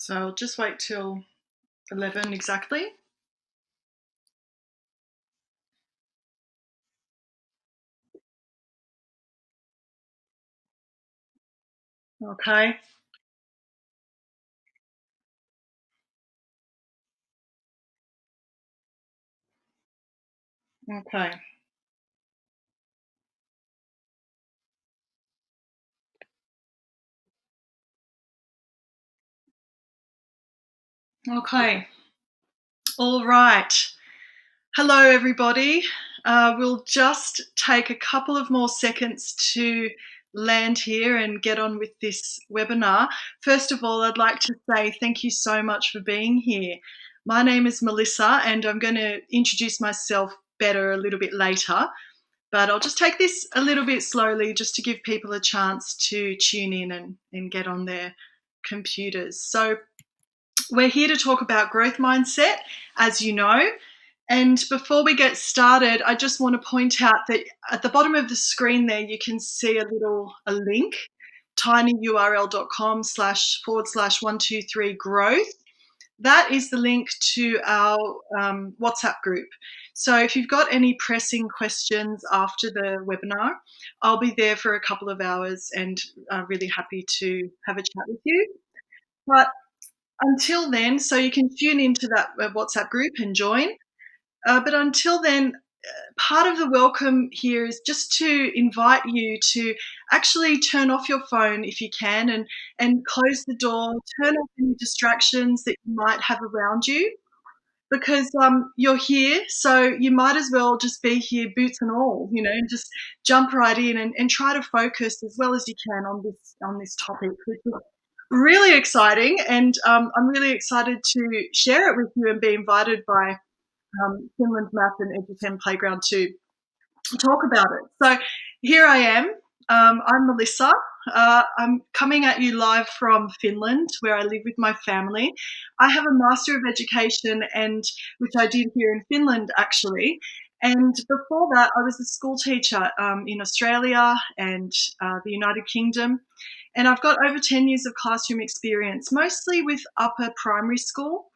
So I'll just wait till 11 exactly. Okay. Okay. Okay. All right. Hello, everybody. We'll just take a couple of more seconds to land here and get on with this webinar. First of all, I'd like to say thank you so much for being here. My name is Melissa, and I'm going to introduce myself better a little bit later, but I'll just take this a little bit slowly just to give people a chance to tune in and get on their computers. So we're here to talk about growth mindset, as you know. And before we get started, I just want to point out that at the bottom of the screen there, you can see a link, tinyurl.com//123growth. That is the link to our WhatsApp group. So if you've got any pressing questions after the webinar, I'll be there for a couple of hours and really happy to have a chat with you. But until then, so you can tune into that WhatsApp group and join. But until then, part of the welcome here is just to invite you to actually turn off your phone if you can and close the door, turn off any distractions that you might have around you, because you're here, so you might as well just be here, boots and all, and just jump right in and try to focus as well as you can on this topic, which is really exciting, and I'm really excited to share it with you and be invited by Finland Math and EduChem Playground to talk about it. So here I am. I'm Melissa. I'm coming at you live from Finland, where I live with my family. I have a Master of Education, which I did here in Finland, actually. And before that, I was a school teacher in Australia and the United Kingdom. And I've got over 10 years of classroom experience, mostly with upper primary school.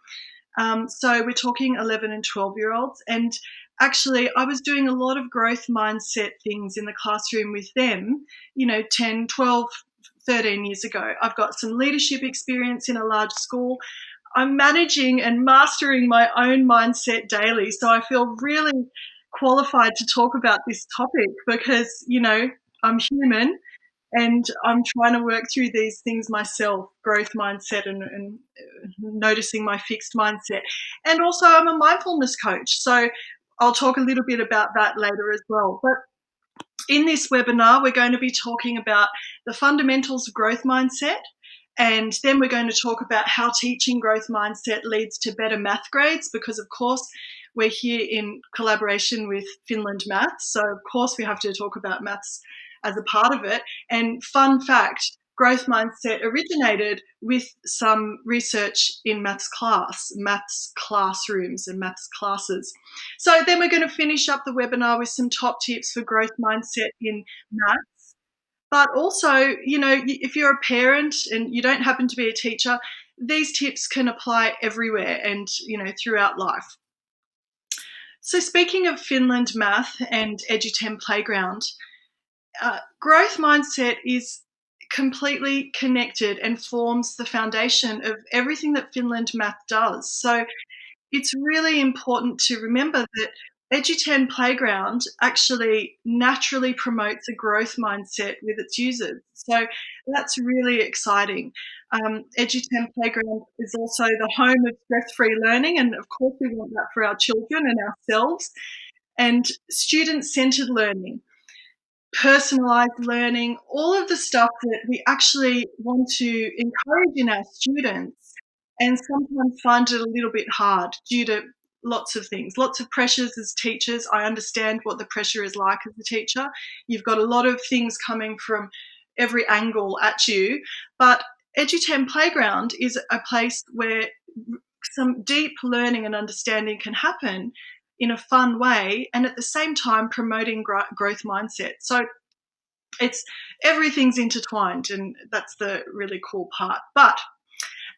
So we're talking 11 and 12-year-olds. And actually, I was doing a lot of growth mindset things in the classroom with them, 10, 12, 13 years ago. I've got some leadership experience in a large school. I'm managing and mastering my own mindset daily. So I feel really qualified to talk about this topic because, I'm human. And I'm trying to work through these things myself, growth mindset and noticing my fixed mindset. And also I'm a mindfulness coach. So I'll talk a little bit about that later as well. But in this webinar, we're going to be talking about the fundamentals of growth mindset. And then we're going to talk about how teaching growth mindset leads to better math grades, because of course we're here in collaboration with Finland Math. So of course we have to talk about maths as a part of it. And fun fact, growth mindset originated with some research in maths classrooms and maths classes. So then we're going to finish up the webinar with some top tips for growth mindset in maths. But also, if you're a parent and you don't happen to be a teacher, these tips can apply everywhere and, throughout life. So speaking of Finland Math and EduChem Playground, growth mindset is completely connected and forms the foundation of everything that Finland Math does. So it's really important to remember that EduChem Playground actually naturally promotes a growth mindset with its users. So that's really exciting. EduChem Playground is also the home of stress-free learning, and of course we want that for our children and ourselves, and student-centered learning, personalized learning, all of the stuff that we actually want to encourage in our students, and sometimes find it a little bit hard due to lots of things, lots of pressures as teachers. I understand what the pressure is like as a teacher. You've got a lot of things coming from every angle at you, but EduChem Playground is a place where some deep learning and understanding can happen in a fun way, and at the same time promoting growth mindset. So everything's intertwined, and that's the really cool part. But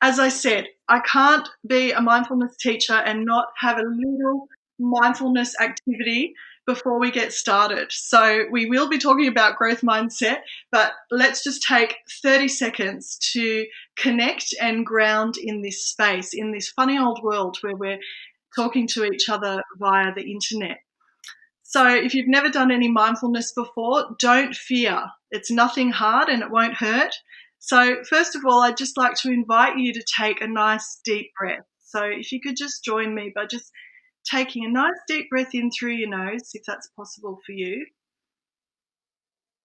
As I said, I can't be a mindfulness teacher and not have a little mindfulness activity before we get started. So we will be talking about growth mindset, but let's just take 30 seconds to connect and ground in this space, in this funny old world where we're talking to each other via the internet. So if you've never done any mindfulness before, don't fear. It's nothing hard and it won't hurt. So first of all, I'd just like to invite you to take a nice deep breath. So if you could just join me by just taking a nice deep breath in through your nose, if that's possible for you,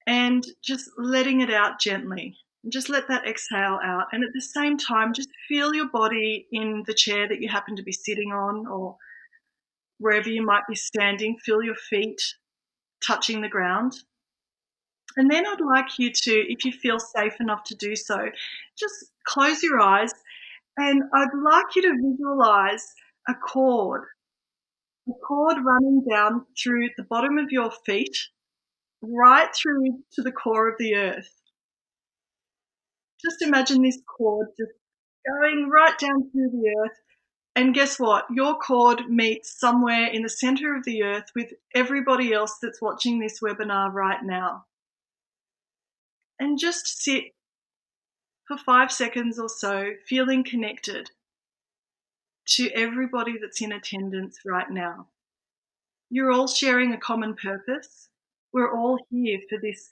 and just letting it out gently. And just let that exhale out. And at the same time, just feel your body in the chair that you happen to be sitting on, or wherever you might be standing. Feel your feet touching the ground. And then I'd like you to, if you feel safe enough to do so, just close your eyes, and I'd like you to visualize a cord running down through the bottom of your feet, right through to the core of the earth. Just imagine this cord just going right down through the earth. And guess what? Your cord meets somewhere in the center of the earth with everybody else that's watching this webinar right now. And just sit for 5 seconds or so, feeling connected to everybody that's in attendance right now. You're all sharing a common purpose. We're all here for this,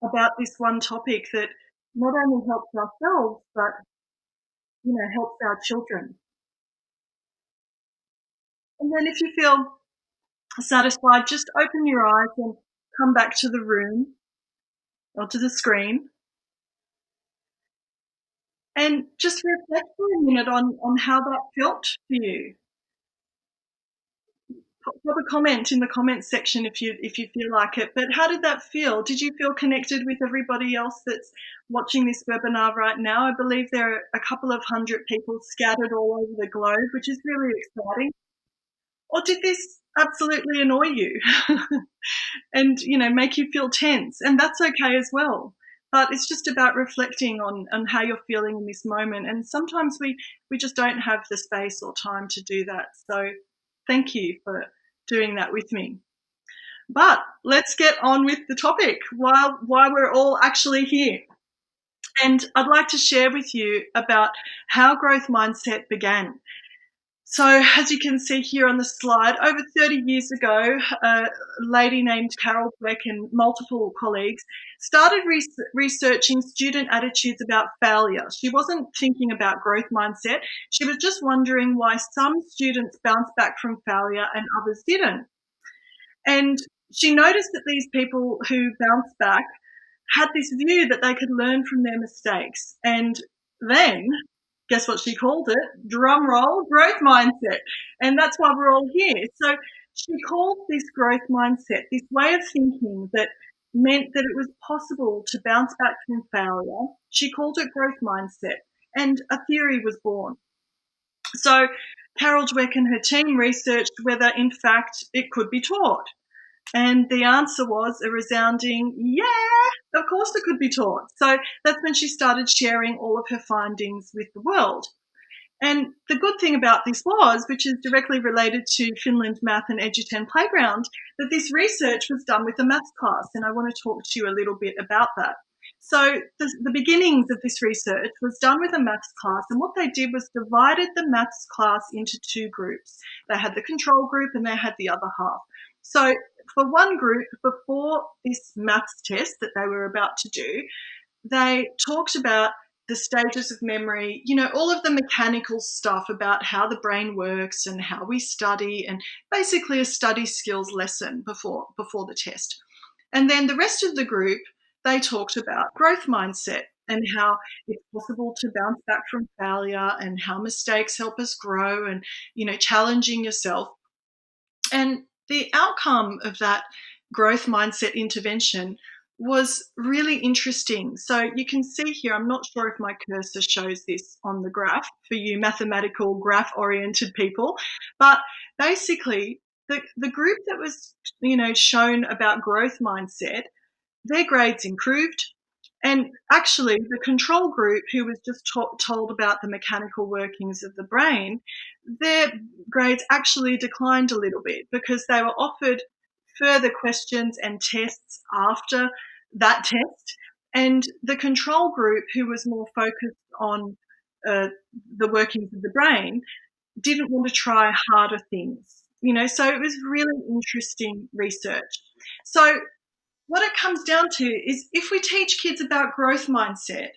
about this one topic that not only helps ourselves, but, helps our children. And then if you feel satisfied, just open your eyes and come back to the room or to the screen. And just reflect for a minute on how that felt for you. Put a comment in the comments section if you feel like it. But how did that feel? Did you feel connected with everybody else that's watching this webinar right now? I believe there are a couple of hundred people scattered all over the globe, which is really exciting. Or did this absolutely annoy you and, make you feel tense? And that's okay as well. But it's just about reflecting on how you're feeling in this moment. And sometimes we just don't have the space or time to do that. So thank you for doing that with me. But let's get on with the topic, why we're all actually here. And I'd like to share with you about how growth mindset began. So as you can see here on the slide, over 30 years ago, a lady named Carol Dweck and multiple colleagues started researching student attitudes about failure. She wasn't thinking about growth mindset. She was just wondering why some students bounced back from failure and others didn't. And she noticed that these people who bounced back had this view that they could learn from their mistakes. And then, guess what she called it? Drum roll, growth mindset. And that's why we're all here. So she called this growth mindset, this way of thinking that meant that it was possible to bounce back from failure. She called it growth mindset, and a theory was born. So Carol Dweck and her team researched whether, in fact, it could be taught. And the answer was a resounding, yeah, of course it could be taught. So that's when she started sharing all of her findings with the world. And the good thing about this was, which is directly related to Finland Math and Edu10 Playground, that this research was done with a maths class. And I want to talk to you a little bit about that. So the beginnings of this research was done with a maths class, and what they did was divided the maths class into two groups. They had the control group and they had the other half. So for one group, before this maths test that they were about to do, they talked about the stages of memory, all of the mechanical stuff about how the brain works and how we study, and basically a study skills lesson before the test. And then the rest of the group, they talked about growth mindset and how it's possible to bounce back from failure and how mistakes help us grow and, challenging yourself. And the outcome of that growth mindset intervention was really interesting. So you can see here, I'm not sure if my cursor shows this on the graph for you mathematical graph-oriented people, but basically the group that was, shown about growth mindset, their grades improved, And actually, the control group, who was just told about the mechanical workings of the brain, their grades actually declined a little bit because they were offered further questions and tests after that test. And the control group, who was more focused on uh, the workings of the brain, didn't want to try harder things. So it was really interesting research. So what it comes down to is if we teach kids about growth mindset,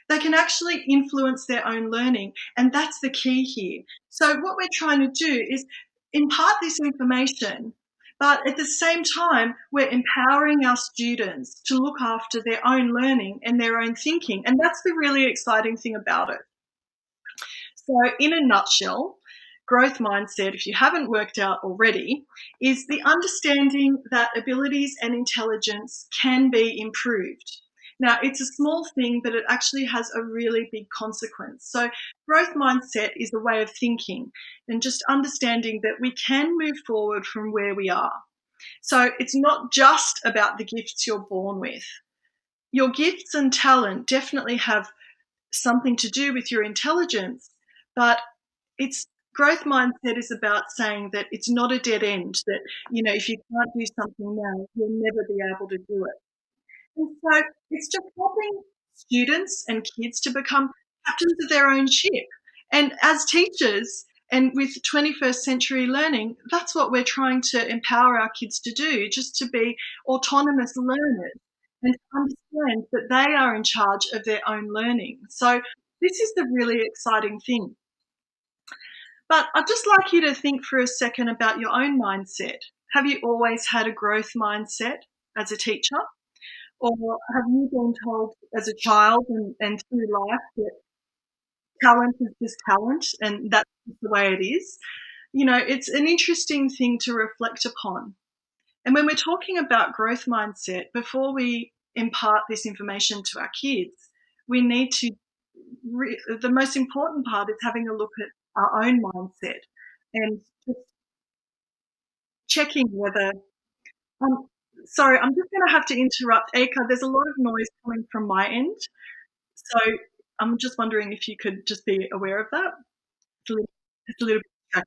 they can actually influence their own learning. And that's the key here. So what we're trying to do is impart this information, but at the same time, we're empowering our students to look after their own learning and their own thinking. And that's the really exciting thing about it. So, in a nutshell, growth mindset, if you haven't worked out already, is the understanding that abilities and intelligence can be improved. Now, it's a small thing, but it actually has a really big consequence. So, growth mindset is a way of thinking and just understanding that we can move forward from where we are. So, it's not just about the gifts you're born with. Your gifts and talent definitely have something to do with your intelligence, but it's growth mindset is about saying that it's not a dead end, that, if you can't do something now, you'll never be able to do it. And so it's just helping students and kids to become captains of their own ship. And as teachers, and with 21st century learning, that's what we're trying to empower our kids to do, just to be autonomous learners and to understand that they are in charge of their own learning. So this is the really exciting thing. But I'd just like you to think for a second about your own mindset. Have you always had a growth mindset as a teacher? Or have you been told as a child and through life that talent is just talent and that's just the way it is? It's an interesting thing to reflect upon. And when we're talking about growth mindset, before we impart this information to our kids, we need to, the most important part is having a look at our own mindset and just checking whether, um, sorry, I'm just going to have to interrupt. Eka, there's a lot of noise coming from my end. So I'm just wondering if you could just be aware of that. It's a little bit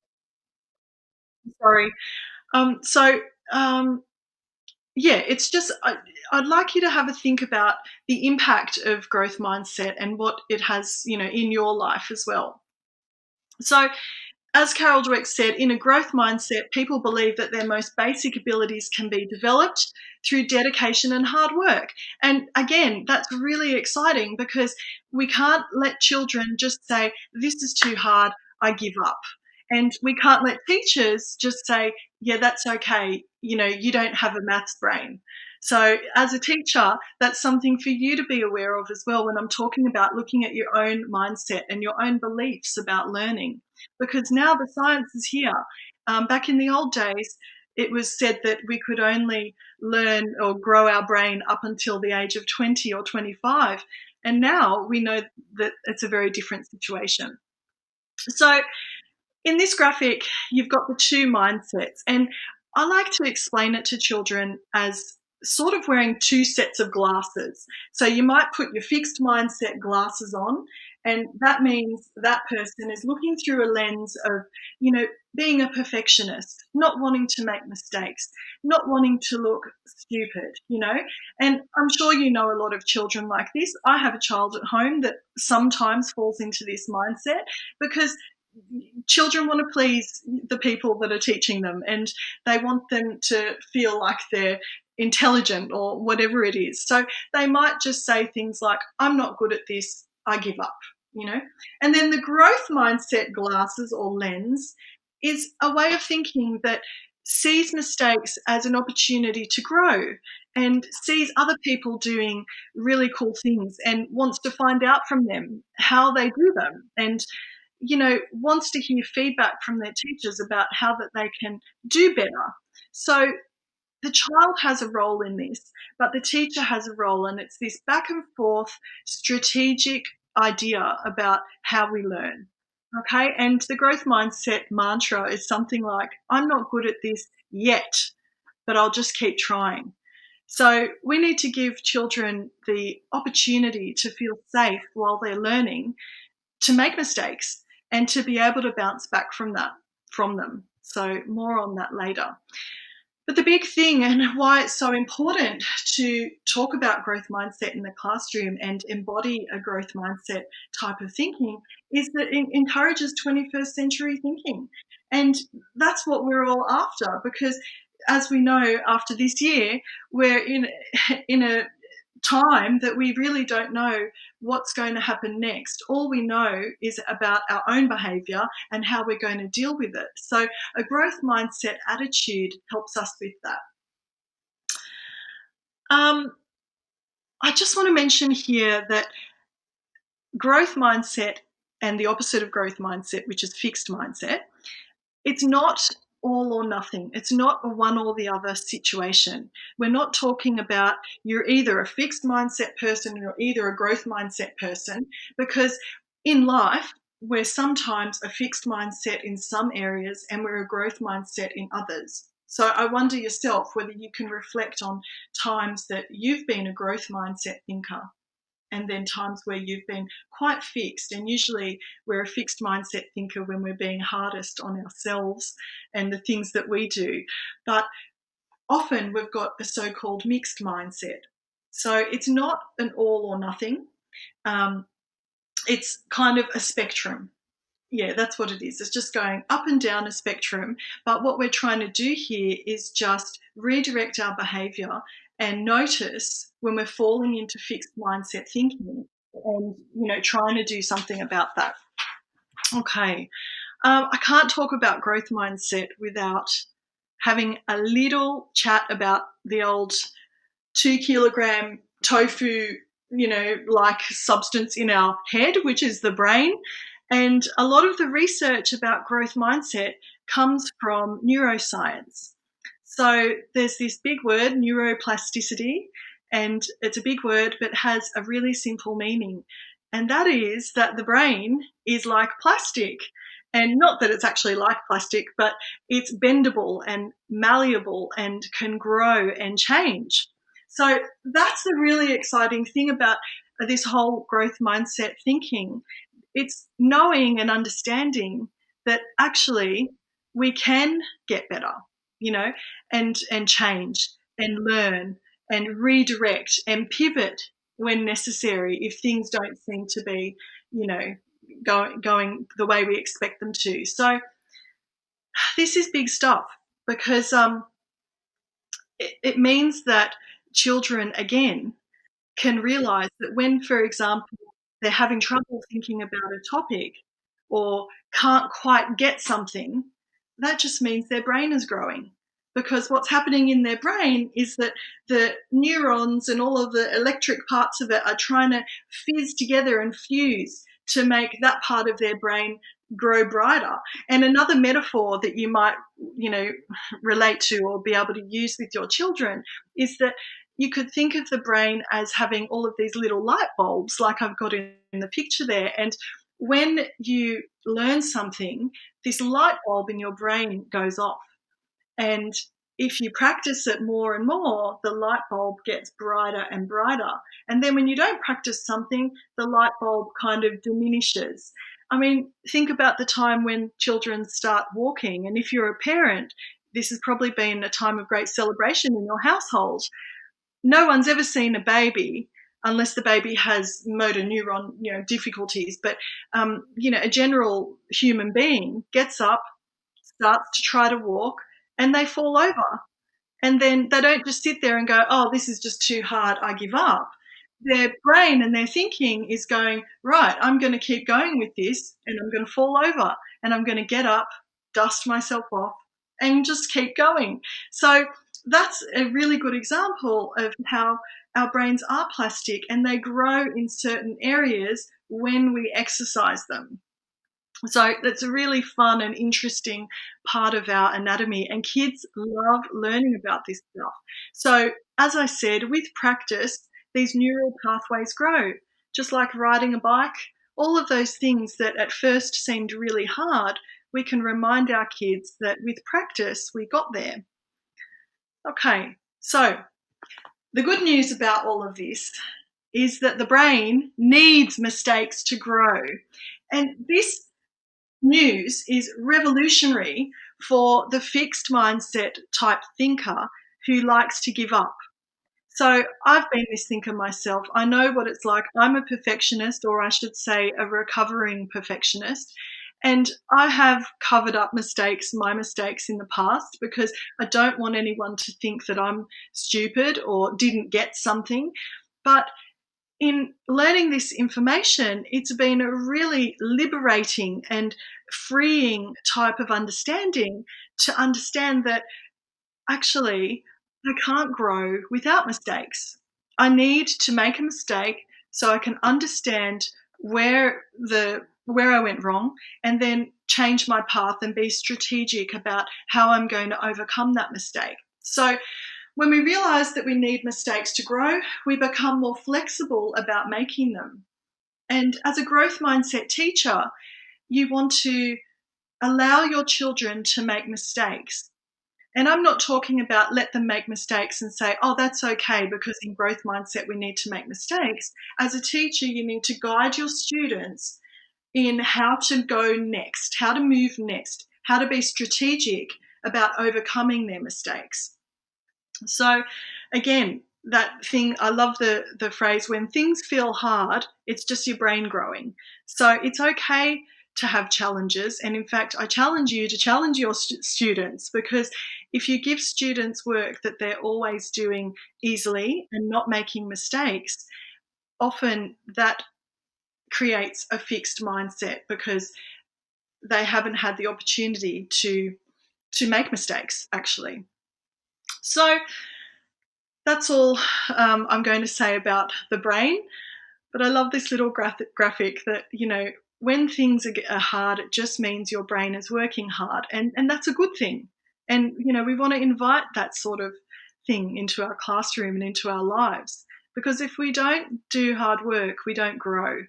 sorry. So yeah, it's just I'd like you to have a think about the impact of growth mindset and what it has, in your life as well. So as Carol Dweck said, in a growth mindset, people believe that their most basic abilities can be developed through dedication and hard work. And again, that's really exciting because we can't let children just say, this is too hard, I give up. And we can't let teachers just say, yeah, that's okay, you don't have a maths brain. So as a teacher, that's something for you to be aware of as well when I'm talking about looking at your own mindset and your own beliefs about learning. Because now the science is here. Back in the old days, it was said that we could only learn or grow our brain up until the age of 20 or 25. And now we know that it's a very different situation. So in this graphic, you've got the two mindsets, and I like to explain it to children as sort of wearing two sets of glasses. So you might put your fixed mindset glasses on, and that means that person is looking through a lens of, being a perfectionist, not wanting to make mistakes, not wanting to look stupid, And I'm sure you know a lot of children like this. I have a child at home that sometimes falls into this mindset because children want to please the people that are teaching them and they want them to feel like they're intelligent or whatever it is. So they might just say things like, I'm not good at this, I give up, And then the growth mindset glasses or lens is a way of thinking that sees mistakes as an opportunity to grow and sees other people doing really cool things and wants to find out from them how they do them and wants to hear feedback from their teachers about how that they can do better. So the child has a role in this, but the teacher has a role, and it's this back and forth strategic idea about how we learn. Okay, and the growth mindset mantra is something like, I'm not good at this yet, but I'll just keep trying. So we need to give children the opportunity to feel safe while they're learning, to make mistakes, and to be able to bounce back from them. So more on that later. But the big thing, and why it's so important to talk about growth mindset in the classroom and embody a growth mindset type of thinking, is that it encourages 21st century thinking. And that's what we're all after, because as we know, after this year, we're in a time that we really don't know what's going to happen next. All we know is about our own behaviour and how we're going to deal with it. So a growth mindset attitude helps us with that. I just want to mention here that growth mindset and the opposite of growth mindset, which is fixed mindset, it's not all or nothing. It's not a one or the other situation. We're not talking about you're either a fixed mindset person or either a growth mindset person, because in life, we're sometimes a fixed mindset in some areas and we're a growth mindset in others. So I wonder yourself whether you can reflect on times that you've been a growth mindset thinker and then times where you've been quite fixed. And usually we're a fixed mindset thinker when we're being hardest on ourselves and the things that we do. But often we've got a so-called mixed mindset. So it's not an all or nothing. It's kind of a spectrum. Yeah, that's what it is. It's just going up and down a spectrum. But what we're trying to do here is just redirect our behaviour and notice when we're falling into fixed mindset thinking and, trying to do something about that. Okay. I can't talk about growth mindset without having a little chat about the old 2 kilogram tofu, like substance in our head, which is the brain. And a lot of the research about growth mindset comes from neuroscience. So there's this big word, neuroplasticity, and it's a big word, but has a really simple meaning. And that is that the brain is like plastic. And not that it's actually like plastic, but it's bendable and malleable and can grow and change. So that's the really exciting thing about this whole growth mindset thinking. It's knowing and understanding that actually we can get better, and change and learn and redirect and pivot when necessary if things don't seem to be, going the way we expect them to. So this is big stuff because it means that children, again, can realize that when, for example, they're having trouble thinking about a topic or can't quite get something, that just means their brain is growing. Because what's happening in their brain is that the neurons and all of the electric parts of it are trying to fizz together and fuse to make that part of their brain grow brighter. And another metaphor that you might, relate to or be able to use with your children is that you could think of the brain as having all of these little light bulbs like I've got in the picture there. And when you learn something, this light bulb in your brain goes off. And if you practice it more and more, the light bulb gets brighter and brighter. And then when you don't practice something, the light bulb kind of diminishes. I mean, think about the time when children start walking. And if you're a parent, this has probably been a time of great celebration in your household. No one's ever seen a baby, unless the baby has motor neuron, difficulties. But, a general human being gets up, starts to try to walk, and they fall over. And then they don't just sit there and go, oh, this is just too hard, I give up. Their brain and their thinking is going, right, I'm going to keep going with this and I'm going to fall over and I'm going to get up, dust myself off and just keep going. So that's a really good example of how our brains are plastic and they grow in certain areas when we exercise them. So that's a really fun and interesting part of our anatomy, and kids love learning about this stuff. So as I said, with practice, these neural pathways grow, just like riding a bike. All of those things that at first seemed really hard, we can remind our kids that with practice, we got there. Okay, so The good news about all of this is that the brain needs mistakes to grow. And this news is revolutionary for the fixed mindset type thinker who likes to give up. So I've been this thinker myself. I know what it's like. I'm a perfectionist, or I should say a recovering perfectionist. And I have covered up my mistakes in the past, because I don't want anyone to think that I'm stupid or didn't get something. But in learning this information, it's been a really liberating and freeing type of understanding, to understand that actually I can't grow without mistakes. I need to make a mistake so I can understand where I went wrong, and then change my path and be strategic about how I'm going to overcome that mistake. So when we realize that we need mistakes to grow, we become more flexible about making them. And as a growth mindset teacher, you want to allow your children to make mistakes. And I'm not talking about let them make mistakes and say, oh, that's okay, because in growth mindset we need to make mistakes. As a teacher, you need to guide your students in how to go next, how to move next, how to be strategic about overcoming their mistakes. So again, that thing, I love the phrase, when things feel hard, it's just your brain growing. So it's okay to have challenges. And in fact, I challenge you to challenge your students, because if you give students work that they're always doing easily and not making mistakes, often that creates a fixed mindset, because they haven't had the opportunity to make mistakes, actually. So that's all I'm going to say about the brain. But I love this little graphic that, when things are hard, it just means your brain is working hard. And that's a good thing. And, we want to invite that sort of thing into our classroom and into our lives. Because if we don't do hard work, we don't grow.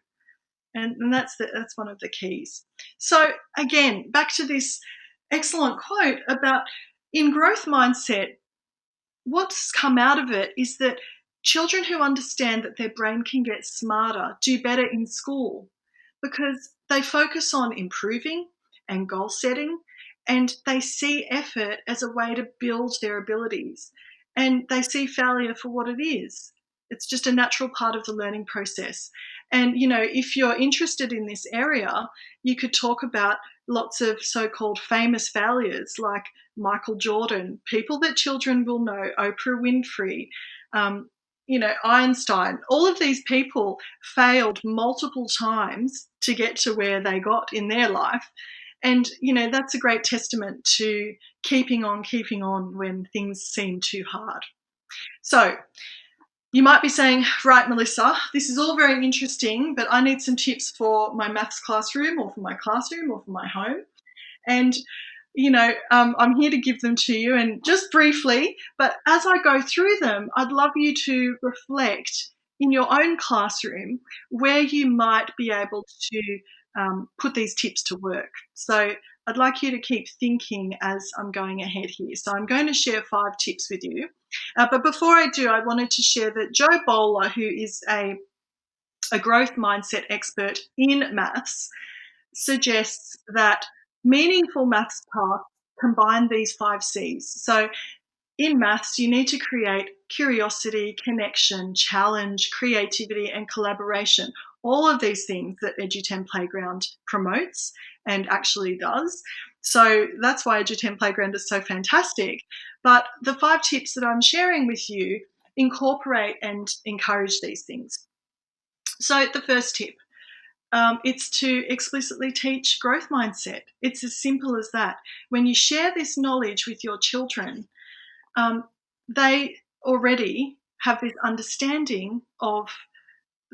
And that's one of the keys. So again, back to this excellent quote about, in growth mindset, what's come out of it is that children who understand that their brain can get smarter do better in school, because they focus on improving and goal setting, and they see effort as a way to build their abilities, and they see failure for what it is. It's just a natural part of the learning process. And, if you're interested in this area, you could talk about lots of so-called famous failures like Michael Jordan, people that children will know, Oprah Winfrey, Einstein. All of these people failed multiple times to get to where they got in their life. And, that's a great testament to keeping on when things seem too hard. So you might be saying, right, Melissa, this is all very interesting, but I need some tips for my maths classroom, or for my classroom, or for my home. And, I'm here to give them to you, and just briefly, but as I go through them, I'd love you to reflect in your own classroom where you might be able to put these tips to work. So I'd like you to keep thinking as I'm going ahead here. So I'm going to share 5 tips with you. But before I do, I wanted to share that Joe Bowler, who is a growth mindset expert in maths, suggests that meaningful maths tasks combine these 5 C's. So in maths, you need to create curiosity, connection, challenge, creativity, and collaboration. All of these things that Edu10 Playground promotes and actually does. So that's why Edu10 Playground is so fantastic. But the 5 tips that I'm sharing with you incorporate and encourage these things. So the first tip, it's to explicitly teach growth mindset. It's as simple as that. When you share this knowledge with your children, they already have this understanding of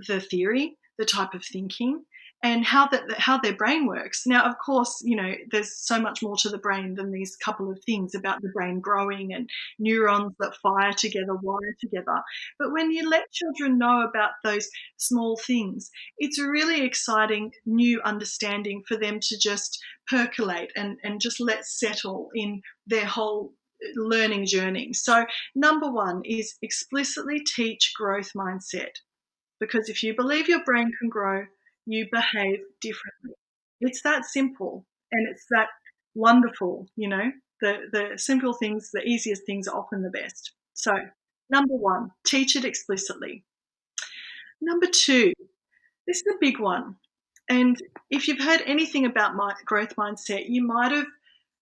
the theory, the type of thinking, and how their brain works. Now, of course, there's so much more to the brain than these couple of things about the brain growing and neurons that fire together, wire together. But when you let children know about those small things, it's a really exciting new understanding for them to just percolate and just let settle in their whole learning journey. So number one is explicitly teach growth mindset, because if you believe your brain can grow, you behave differently. It's that simple, and it's that wonderful, the simple things, the easiest things are often the best. So number one, teach it explicitly. Number two, this is a big one. And if you've heard anything about my growth mindset, you might have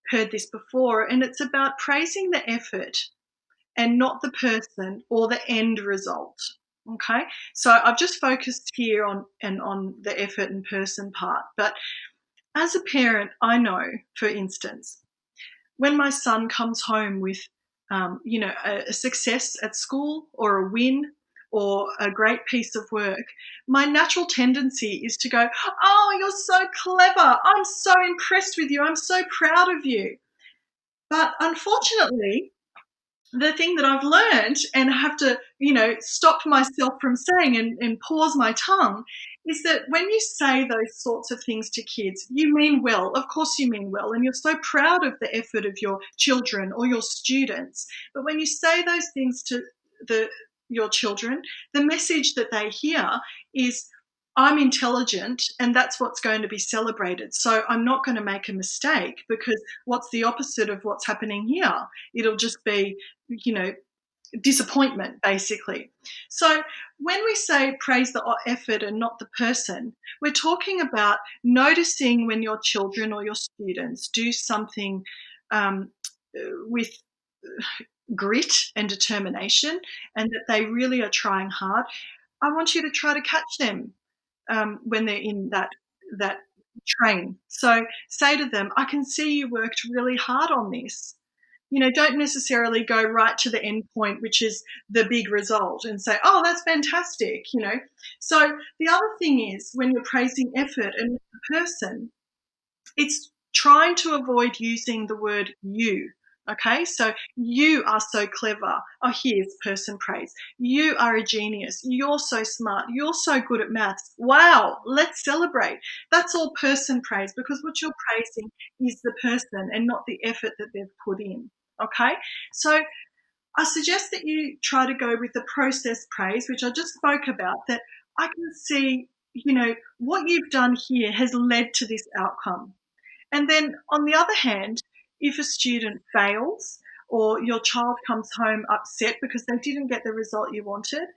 heard this before, and it's about praising the effort and not the person or the end result. Okay, so I've just focused here on the effort and person part, but as a parent, I know, for instance, when my son comes home with, a success at school or a win or a great piece of work, my natural tendency is to go, "Oh, you're so clever. I'm so impressed with you. I'm so proud of you." But unfortunately, the thing that I've learned and have to, stop myself from saying and pause my tongue is that when you say those sorts of things to kids, you mean well. Of course, you mean well, and you're so proud of the effort of your children or your students. But when you say those things to the your children, the message that they hear is, I'm intelligent and that's what's going to be celebrated. So I'm not going to make a mistake, because what's the opposite of what's happening here? It'll just be, you know, disappointment, basically. So when we say praise the effort and not the person, we're talking about noticing when your children or your students do something um, with grit and determination, and that they really are trying hard. I want you to try to catch them when they're in that train. So say to them, "I can see you worked really hard on this." Don't necessarily go right to the end point, which is the big result, and say, "Oh, that's fantastic." So the other thing is, when you're praising effort and the person, it's trying to avoid using the word you. Okay, so you are so clever. Oh, here's person praise. You are a genius. You're so smart. You're so good at maths. Wow, let's celebrate. That's all person praise, because what you're praising is the person and not the effort that they've put in. Okay, so I suggest that you try to go with the process praise, which I just spoke about, that I can see, what you've done here has led to this outcome. And then on the other hand, if a student fails or your child comes home upset because they didn't get the result you wanted,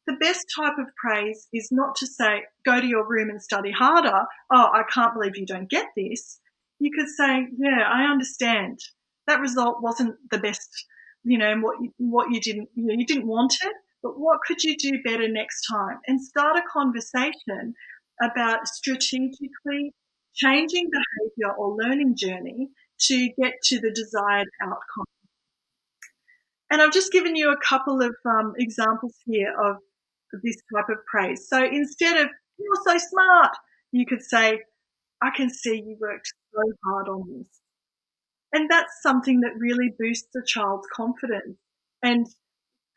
the best type of praise is not to say, "Go to your room and study harder. Oh, I can't believe you don't get this." You could say, "Yeah, I understand. That result wasn't the best, and what you didn't, you didn't want it, but what could you do better next time?" And start a conversation about strategically changing behavior or learning journey to get to the desired outcome. And I've just given you a couple of examples here of this type of praise. So instead of, "You're so smart," you could say, "I can see you worked so hard on this." And that's something that really boosts a child's confidence, and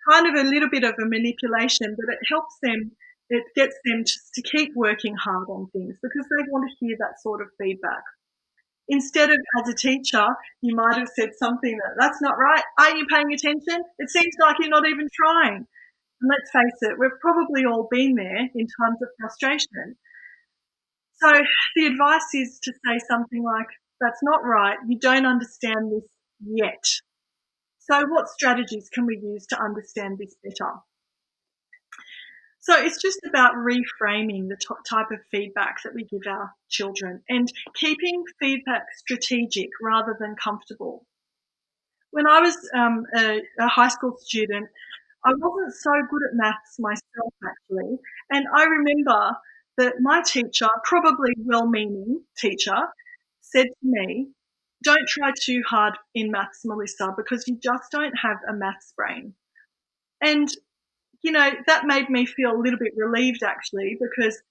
kind of a little bit of a manipulation, but it helps them, it gets them to keep working hard on things, because they want to hear that sort of feedback. Instead of, as a teacher, you might have said something "That's not right. Are you paying attention? It seems like you're not even trying." And let's face it, we've probably all been there in times of frustration. So the advice is to say something like, "That's not right. You don't understand this yet. So what strategies can we use to understand this better?" So it's just about reframing the type of feedback that we give our children, and keeping feedback strategic rather than comfortable. When I was a high school student, I wasn't so good at maths myself, actually. And I remember that my teacher, probably well-meaning teacher, said to me, "Don't try too hard in maths, Melissa, because you just don't have a maths brain." And, that made me feel a little bit relieved, actually, because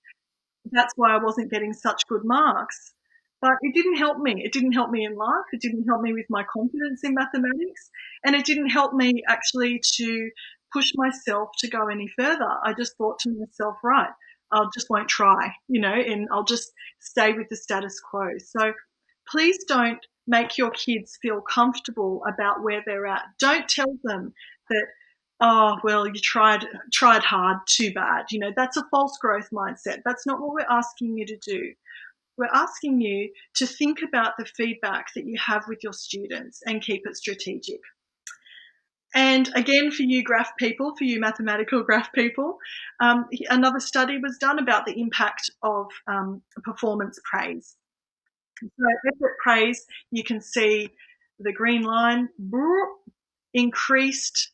that's why I wasn't getting such good marks. But it didn't help me. It didn't help me in life. It didn't help me with my confidence in mathematics. And it didn't help me actually to push myself to go any further. I just thought to myself, right, I'll just won't try, and I'll just stay with the status quo. So please don't make your kids feel comfortable about where they're at. Don't tell them that, oh, well, you tried hard, too bad. That's a false growth mindset. That's not what we're asking you to do. We're asking you to think about the feedback that you have with your students and keep it strategic. And again, for you graph people, for you mathematical graph people, another study was done about the impact of performance praise. So effort praise, you can see the green line, increased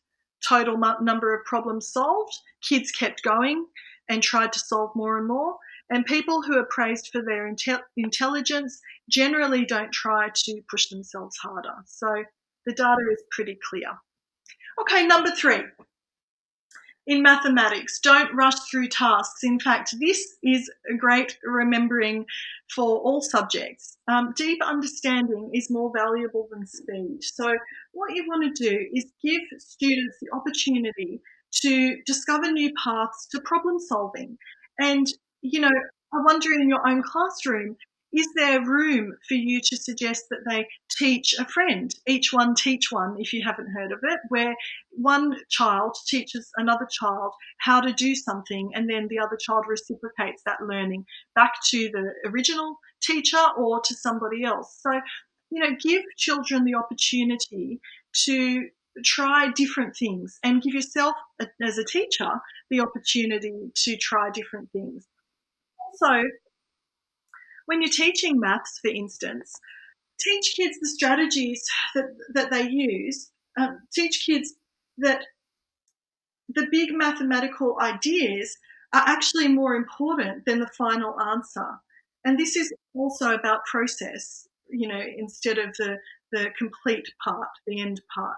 total number of problems solved. Kids kept going and tried to solve more and more. And people who are praised for their intelligence generally don't try to push themselves harder. So the data is pretty clear. Okay, number 3. In mathematics, don't rush through tasks. In fact, this is a great remembering for all subjects. Deep understanding is more valuable than speed. So what you want to do is give students the opportunity to discover new paths to problem solving. And, I wonder in your own classroom, is there room for you to suggest that they teach a friend? Each one teach one, if you haven't heard of it, where one child teaches another child how to do something, and then the other child reciprocates that learning back to the original teacher or to somebody else. So, give children the opportunity to try different things and give yourself, as a teacher, the opportunity to try different things. Also, when you're teaching maths, for instance, teach kids the strategies that they use. Teach kids that the big mathematical ideas are actually more important than the final answer. And this is also about process, instead of the complete part, the end part.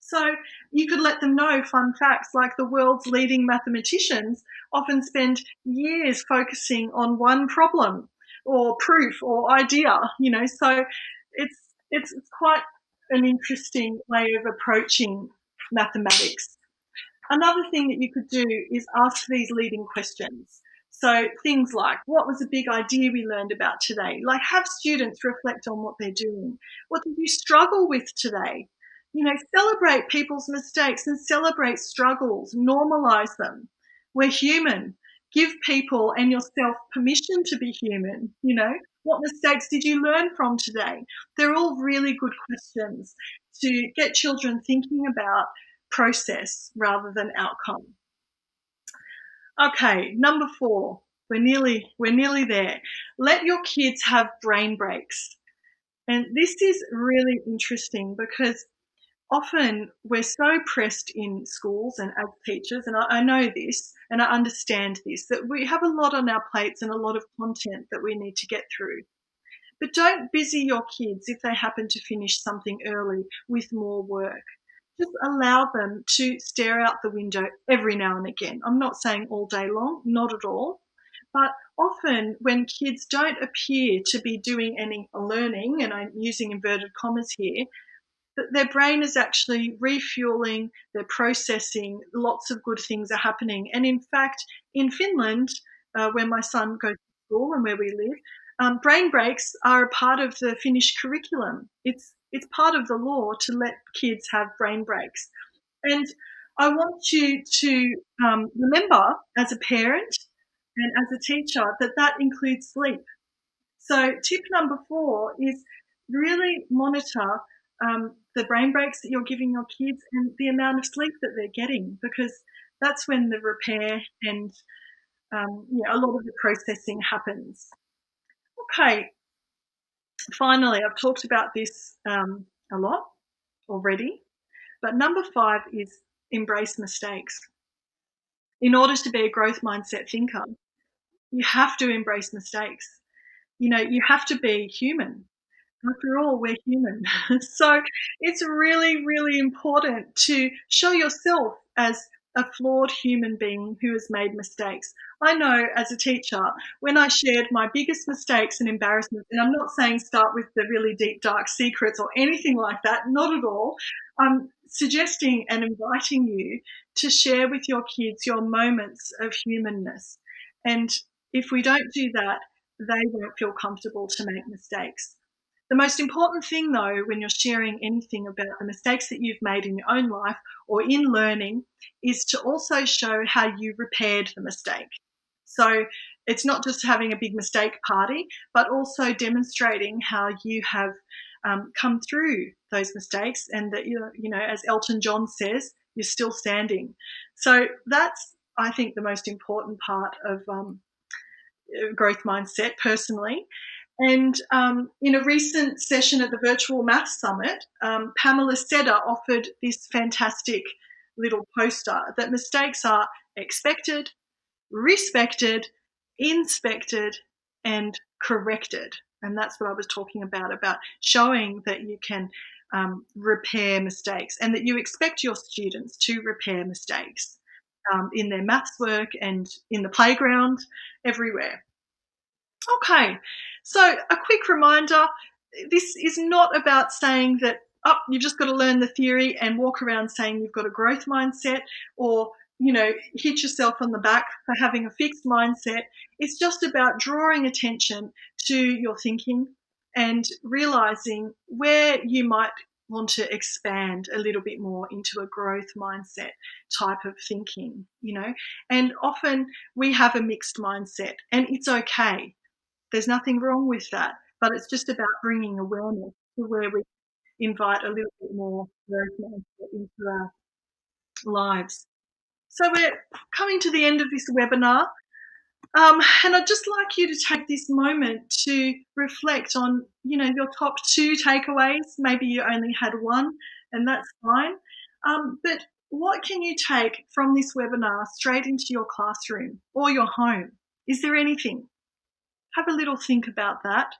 So you could let them know fun facts like the world's leading mathematicians often spend years focusing on one problem or proof or idea, so it's quite an interesting way of approaching mathematics. Another thing that you could do is ask these leading questions. So things like, what was a big idea we learned about today? Like, have students reflect on what they're doing. What did you struggle with today? Celebrate people's mistakes and celebrate struggles. Normalize them. We're human. Give people and yourself permission to be human. What mistakes did you learn from today? They're all really good questions to get children thinking about process rather than outcome. Okay, number 4. We're nearly there. Let your kids have brain breaks. And this is really interesting because often we're so pressed in schools and as teachers, and I know this and I understand this, that we have a lot on our plates and a lot of content that we need to get through. But don't busy your kids if they happen to finish something early with more work. Just allow them to stare out the window every now and again. I'm not saying all day long, not at all. But often when kids don't appear to be doing any learning, and I'm using inverted commas here, their brain is actually refueling, they're processing, lots of good things are happening. And in fact, in Finland, where my son goes to school and where we live, brain breaks are a part of the Finnish curriculum. It's part of the law to let kids have brain breaks. And I want you to remember as a parent and as a teacher that includes sleep. So tip number 4 is really monitor the brain breaks that you're giving your kids and the amount of sleep that they're getting, because that's when the repair and a lot of the processing happens. Okay, finally, I've talked about this a lot already, but number 5 is embrace mistakes. In order to be a growth mindset thinker, you have to embrace mistakes. You have to be human. After all, we're human. So it's really, really important to show yourself as a flawed human being who has made mistakes. I know as a teacher, when I shared my biggest mistakes and embarrassments, and I'm not saying start with the really deep, dark secrets or anything like that, not at all. I'm suggesting and inviting you to share with your kids your moments of humanness. And if we don't do that, they won't feel comfortable to make mistakes. The most important thing, though, when you're sharing anything about the mistakes that you've made in your own life or in learning, is to also show how you repaired the mistake. So it's not just having a big mistake party, but also demonstrating how you have come through those mistakes, and that as Elton John says, you're still standing. So that's, I think, the most important part of growth mindset, personally. And in a recent session at the Virtual Maths Summit, Pamela Seder offered this fantastic little poster that mistakes are expected, respected, inspected, and corrected. And that's what I was talking about showing that you can repair mistakes, and that you expect your students to repair mistakes in their maths work and in the playground, everywhere. Okay, so a quick reminder, this is not about saying that, you've just got to learn the theory and walk around saying you've got a growth mindset, or, hit yourself on the back for having a fixed mindset. It's just about drawing attention to your thinking and realizing where you might want to expand a little bit more into a growth mindset type of thinking, and often we have a mixed mindset, and it's okay. There's nothing wrong with that, but it's just about bringing awareness to where we invite a little bit more growth mindset into our lives. So we're coming to the end of this webinar, and I'd just like you to take this moment to reflect on, your top 2 takeaways. Maybe you only had one, and that's fine. But what can you take from this webinar straight into your classroom or your home? Is there anything? Have a little think about that.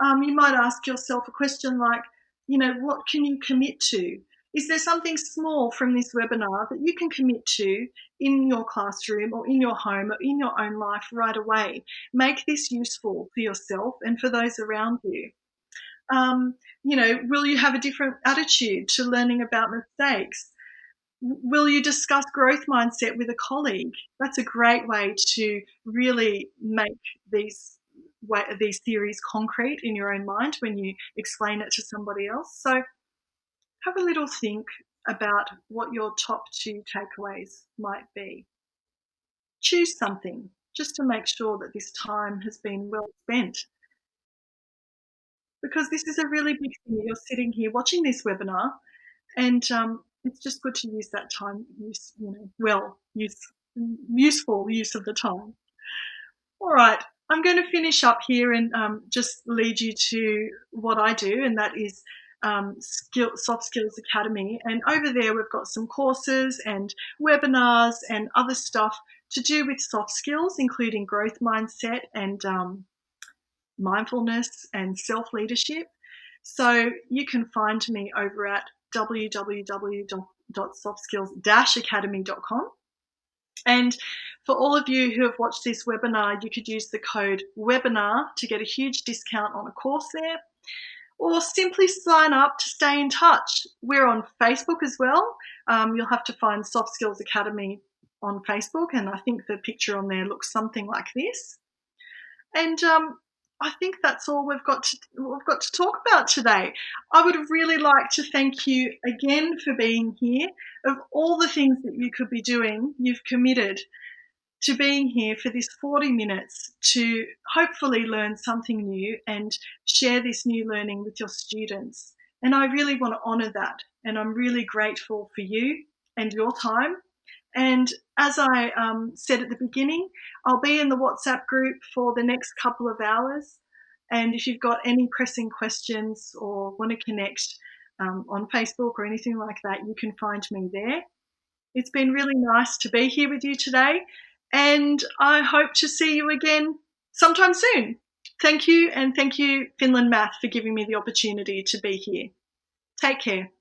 You might ask yourself a question like, what can you commit to? Is there something small from this webinar that you can commit to in your classroom or in your home or in your own life right away? Make this useful for yourself and for those around you. Will you have a different attitude to learning about mistakes? Will you discuss growth mindset with a colleague? That's a great way to really make these theories concrete in your own mind when you explain it to somebody else. So have a little think about what your top 2 takeaways might be. Choose something just to make sure that this time has been well spent, because this is a really big thing. You're sitting here watching this webinar, and it's just good to use that time, useful use of the time. All right, I'm going to finish up here and just lead you to what I do, and that is Soft Skills Academy. And over there we've got some courses and webinars and other stuff to do with soft skills, including growth mindset and mindfulness and self-leadership. So you can find me over at www.softskills-academy.com. And for all of you who have watched this webinar, you could use the code WEBINAR to get a huge discount on a course there, or simply sign up to stay in touch. We're on Facebook as well. You'll have to find Soft Skills Academy on Facebook, and I think the picture on there looks something like this. And I think that's all we've got to talk about today. I would really like to thank you again for being here. Of all the things that you could be doing, you've committed to being here for this 40 minutes to hopefully learn something new and share this new learning with your students. And I really want to honour that. And I'm really grateful for you and your time. And as I said at the beginning, I'll be in the WhatsApp group for the next couple of hours. And if you've got any pressing questions or want to connect on Facebook or anything like that, you can find me there. It's been really nice to be here with you today, and I hope to see you again sometime soon. Thank you, and thank you, Finland Math, for giving me the opportunity to be here. Take care.